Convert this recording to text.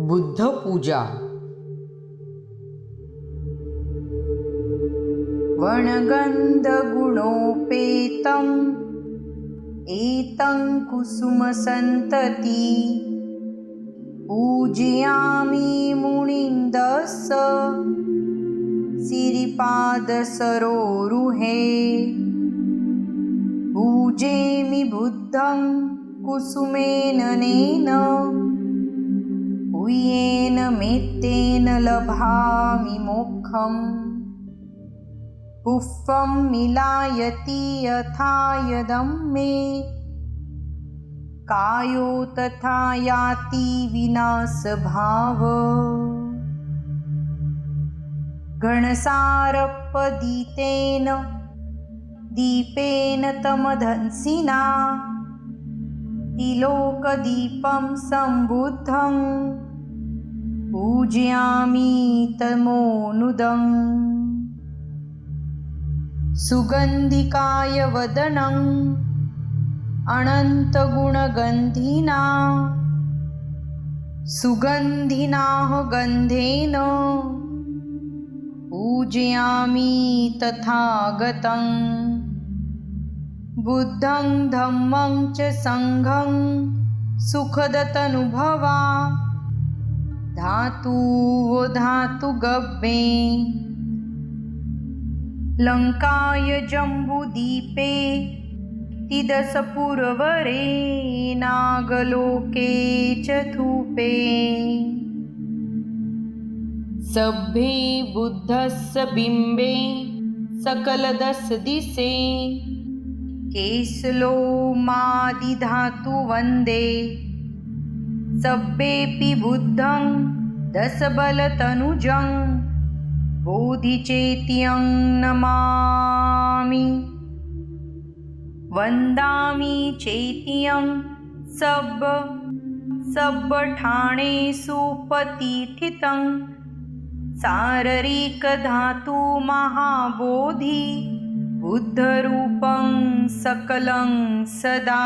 बुद्धपूजा। वनगन्धगुणोपेतम् एतं कुसुमसन्तति पूजयामि मुनिन्दस सिरिपादसरोरुहे। पूजेमि बुद्धं कुसुमेन नेन पूयेन मेत्तेन लभामि मोक्षम्। पुष्पं मिलायति यथा यदं मे कायो तथा याति विनाशभाव। घनसारपदितेन दीपेन तमधंसिना तिलोकदीपं सम्बुद्धं पूजयामि तमोनुदम्। सुगन्धिकाय वदनम् अनन्तगुणगन्धिना सुगन्धिनाः गन्धेन पूजयामि तथागतम्। बुद्धं धम्मं च सङ्घं सुखदतनुभवा धातुवो धातुगव्ये। लङ्काय जम्बूदीपे तिदशपुरवरे नागलोके च धूपे। सभ्ये बुद्धस्य बिम्बे सकलदशदिशे केशलोमादिधातु वन्दे। सभ्येऽपि बुद्धं दशबलतनुजं बोधिचेत्यं नमामि। वन्दामि चेत्यं सब्बठाणेषु प्रतिष्ठितं शारीरिकधातु महाबोधि बुद्धरूपं सकलं सदा।